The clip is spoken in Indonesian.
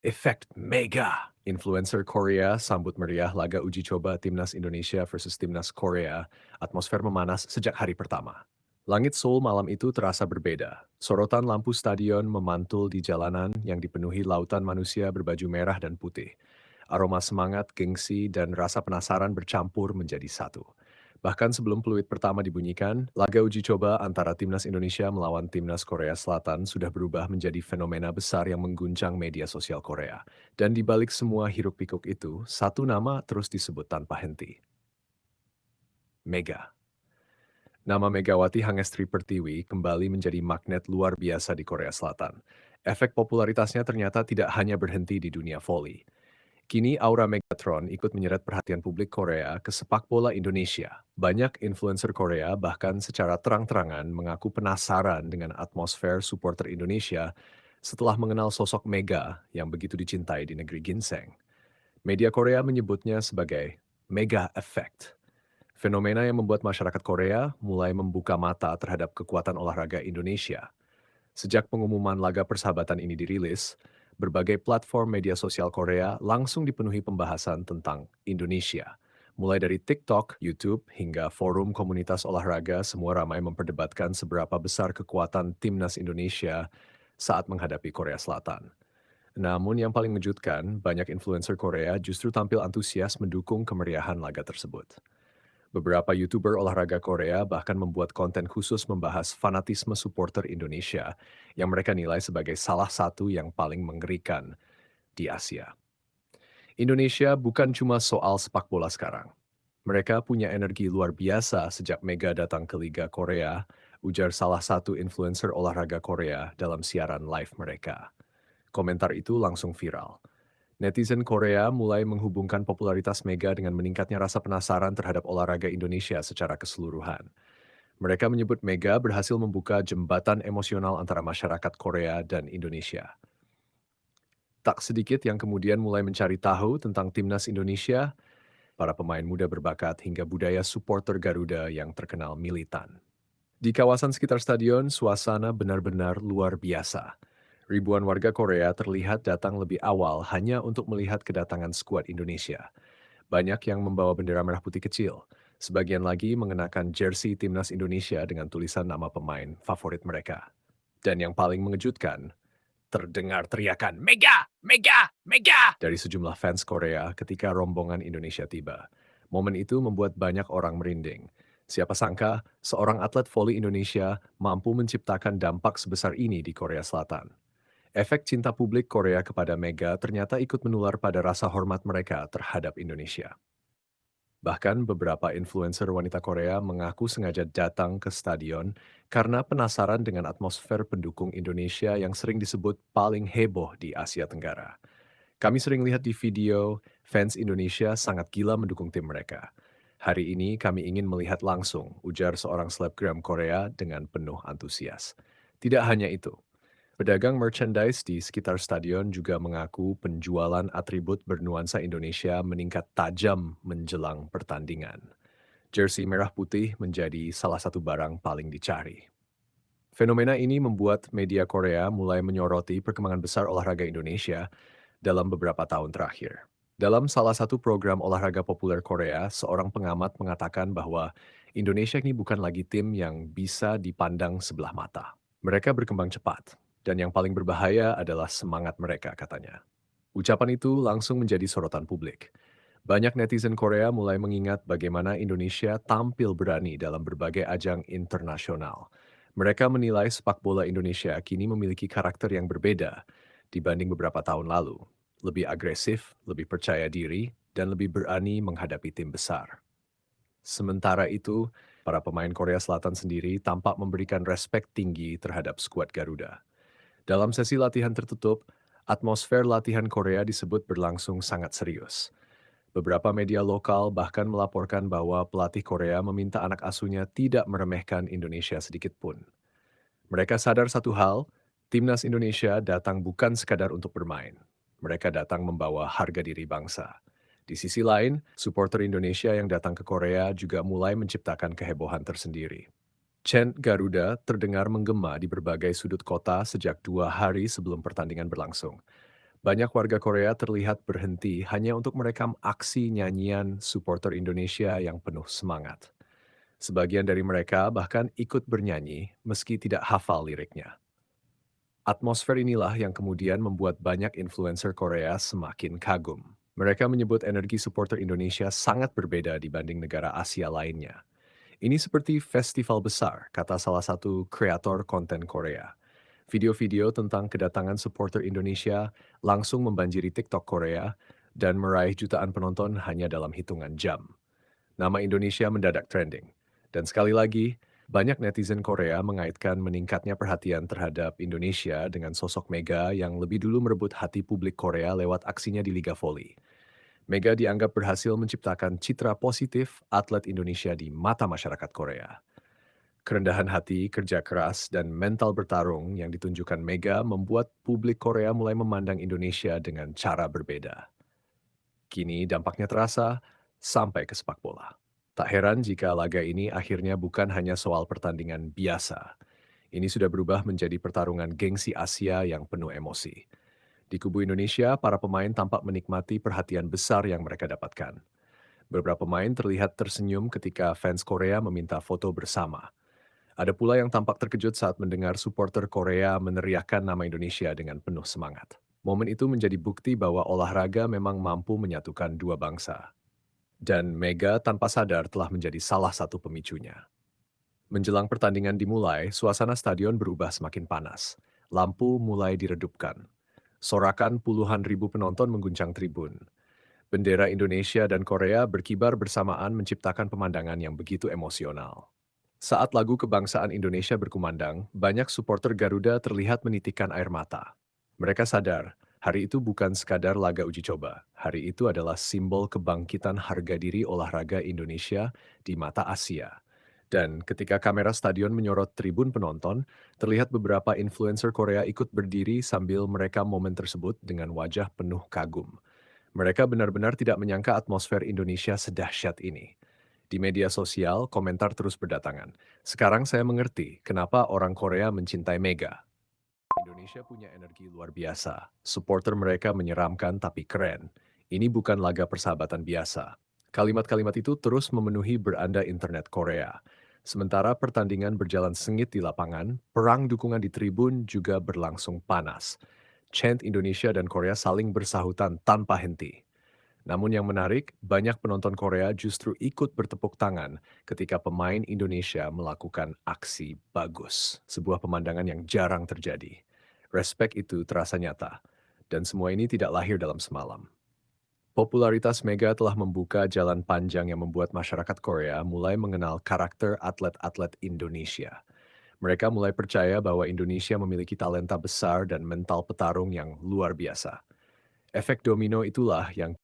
Efek mega. Influencer Korea sambut meriah laga uji coba Timnas Indonesia versus Timnas Korea. Atmosfer memanas sejak hari pertama. Langit Seoul malam itu terasa berbeda. Sorotan lampu stadion memantul di jalanan yang dipenuhi lautan manusia berbaju merah dan putih. Aroma semangat, gengsi, dan rasa penasaran bercampur menjadi satu. Bahkan sebelum peluit pertama dibunyikan, laga uji coba antara Timnas Indonesia melawan Timnas Korea Selatan sudah berubah menjadi fenomena besar yang mengguncang media sosial Korea. Dan di balik semua hiruk-pikuk itu, satu nama terus disebut tanpa henti. Mega. Nama Megawati Hangestri Pertiwi kembali menjadi magnet luar biasa di Korea Selatan. Efek popularitasnya ternyata tidak hanya berhenti di dunia voli. Kini aura Megatron ikut menyeret perhatian publik Korea ke sepak bola Indonesia. Banyak influencer Korea bahkan secara terang-terangan mengaku penasaran dengan atmosfer supporter Indonesia setelah mengenal sosok Mega yang begitu dicintai di negeri ginseng. Media Korea menyebutnya sebagai Mega Effect. Fenomena yang membuat masyarakat Korea mulai membuka mata terhadap kekuatan olahraga Indonesia. Sejak pengumuman laga persahabatan ini dirilis, berbagai platform media sosial Korea langsung dipenuhi pembahasan tentang Indonesia. Mulai dari TikTok, YouTube, hingga forum komunitas olahraga, semua ramai memperdebatkan seberapa besar kekuatan timnas Indonesia saat menghadapi Korea Selatan. Namun yang paling mengejutkan, banyak influencer Korea justru tampil antusias mendukung kemeriahan laga tersebut. Beberapa YouTuber olahraga Korea bahkan membuat konten khusus membahas fanatisme supporter Indonesia yang mereka nilai sebagai salah satu yang paling mengerikan di Asia. Indonesia bukan cuma soal sepak bola sekarang. Mereka punya energi luar biasa sejak Mega datang ke Liga Korea, ujar salah satu influencer olahraga Korea dalam siaran live mereka. Komentar itu langsung viral. Netizen Korea mulai menghubungkan popularitas Mega dengan meningkatnya rasa penasaran terhadap olahraga Indonesia secara keseluruhan. Mereka menyebut Mega berhasil membuka jembatan emosional antara masyarakat Korea dan Indonesia. Tak sedikit yang kemudian mulai mencari tahu tentang timnas Indonesia, para pemain muda berbakat hingga budaya supporter Garuda yang terkenal militan. Di kawasan sekitar stadion, suasana benar-benar luar biasa. Ribuan warga Korea terlihat datang lebih awal hanya untuk melihat kedatangan skuad Indonesia. Banyak yang membawa bendera merah putih kecil. Sebagian lagi mengenakan jersey timnas Indonesia dengan tulisan nama pemain favorit mereka. Dan yang paling mengejutkan, terdengar teriakan Mega, Mega, Mega dari sejumlah fans Korea ketika rombongan Indonesia tiba. Momen itu membuat banyak orang merinding. Siapa sangka seorang atlet voli Indonesia mampu menciptakan dampak sebesar ini di Korea Selatan. Efek cinta publik Korea kepada Mega ternyata ikut menular pada rasa hormat mereka terhadap Indonesia. Bahkan beberapa influencer wanita Korea mengaku sengaja datang ke stadion karena penasaran dengan atmosfer pendukung Indonesia yang sering disebut paling heboh di Asia Tenggara. Kami sering lihat di video, fans Indonesia sangat gila mendukung tim mereka. Hari ini kami ingin melihat langsung, ujar seorang selebgram Korea dengan penuh antusias. Tidak hanya itu, pedagang merchandise di sekitar stadion juga mengaku penjualan atribut bernuansa Indonesia meningkat tajam menjelang pertandingan. Jersey merah putih menjadi salah satu barang paling dicari. Fenomena ini membuat media Korea mulai menyoroti perkembangan besar olahraga Indonesia dalam beberapa tahun terakhir. Dalam salah satu program olahraga populer Korea, seorang pengamat mengatakan bahwa Indonesia ini bukan lagi tim yang bisa dipandang sebelah mata. Mereka berkembang cepat, dan yang paling berbahaya adalah semangat mereka, katanya. Ucapan itu langsung menjadi sorotan publik. Banyak netizen Korea mulai mengingat bagaimana Indonesia tampil berani dalam berbagai ajang internasional. Mereka menilai sepak bola Indonesia kini memiliki karakter yang berbeda dibanding beberapa tahun lalu. Lebih agresif, lebih percaya diri, dan lebih berani menghadapi tim besar. Sementara itu, para pemain Korea Selatan sendiri tampak memberikan respek tinggi terhadap skuad Garuda. Dalam sesi latihan tertutup, atmosfer latihan Korea disebut berlangsung sangat serius. Beberapa media lokal bahkan melaporkan bahwa pelatih Korea meminta anak asuhnya tidak meremehkan Indonesia sedikit pun. Mereka sadar satu hal, timnas Indonesia datang bukan sekadar untuk bermain. Mereka datang membawa harga diri bangsa. Di sisi lain, supporter Indonesia yang datang ke Korea juga mulai menciptakan kehebohan tersendiri. Chant Garuda terdengar menggema di berbagai sudut kota sejak 2 hari sebelum pertandingan berlangsung. Banyak warga Korea terlihat berhenti hanya untuk merekam aksi nyanyian supporter Indonesia yang penuh semangat. Sebagian dari mereka bahkan ikut bernyanyi meski tidak hafal liriknya. Atmosfer inilah yang kemudian membuat banyak influencer Korea semakin kagum. Mereka menyebut energi supporter Indonesia sangat berbeda dibanding negara Asia lainnya. Ini seperti festival besar, kata salah satu kreator konten Korea. Video-video tentang kedatangan supporter Indonesia langsung membanjiri TikTok Korea dan meraih jutaan penonton hanya dalam hitungan jam. Nama Indonesia mendadak trending. Dan sekali lagi, banyak netizen Korea mengaitkan meningkatnya perhatian terhadap Indonesia dengan sosok Mega yang lebih dulu merebut hati publik Korea lewat aksinya di Liga Voli. Mega dianggap berhasil menciptakan citra positif atlet Indonesia di mata masyarakat Korea. Kerendahan hati, kerja keras, dan mental bertarung yang ditunjukkan Mega membuat publik Korea mulai memandang Indonesia dengan cara berbeda. Kini dampaknya terasa sampai ke sepak bola. Tak heran jika laga ini akhirnya bukan hanya soal pertandingan biasa. Ini sudah berubah menjadi pertarungan gengsi Asia yang penuh emosi. Di kubu Indonesia, para pemain tampak menikmati perhatian besar yang mereka dapatkan. Beberapa pemain terlihat tersenyum ketika fans Korea meminta foto bersama. Ada pula yang tampak terkejut saat mendengar supporter Korea meneriakkan nama Indonesia dengan penuh semangat. Momen itu menjadi bukti bahwa olahraga memang mampu menyatukan dua bangsa. Dan Mega tanpa sadar telah menjadi salah satu pemicunya. Menjelang pertandingan dimulai, suasana stadion berubah semakin panas. Lampu mulai diredupkan. Sorakan puluhan ribu penonton mengguncang tribun. Bendera Indonesia dan Korea berkibar bersamaan menciptakan pemandangan yang begitu emosional. Saat lagu kebangsaan Indonesia berkumandang, banyak supporter Garuda terlihat menitikkan air mata. Mereka sadar, hari itu bukan sekadar laga uji coba. Hari itu adalah simbol kebangkitan harga diri olahraga Indonesia di mata Asia. Dan ketika kamera stadion menyorot tribun penonton, terlihat beberapa influencer Korea ikut berdiri sambil merekam momen tersebut dengan wajah penuh kagum. Mereka benar-benar tidak menyangka atmosfer Indonesia sedahsyat ini. Di media sosial, komentar terus berdatangan. Sekarang saya mengerti kenapa orang Korea mencintai Mega. Indonesia punya energi luar biasa. Supporter mereka menyeramkan tapi keren. Ini bukan laga persahabatan biasa. Kalimat-kalimat itu terus memenuhi beranda internet Korea. Sementara pertandingan berjalan sengit di lapangan, perang dukungan di tribun juga berlangsung panas. Chant Indonesia dan Korea saling bersahutan tanpa henti. Namun yang menarik, banyak penonton Korea justru ikut bertepuk tangan ketika pemain Indonesia melakukan aksi bagus. Sebuah pemandangan yang jarang terjadi. Respek itu terasa nyata, dan semua ini tidak lahir dalam semalam. Popularitas Mega telah membuka jalan panjang yang membuat masyarakat Korea mulai mengenal karakter atlet-atlet Indonesia. Mereka mulai percaya bahwa Indonesia memiliki talenta besar dan mental petarung yang luar biasa. Efek domino itulah yang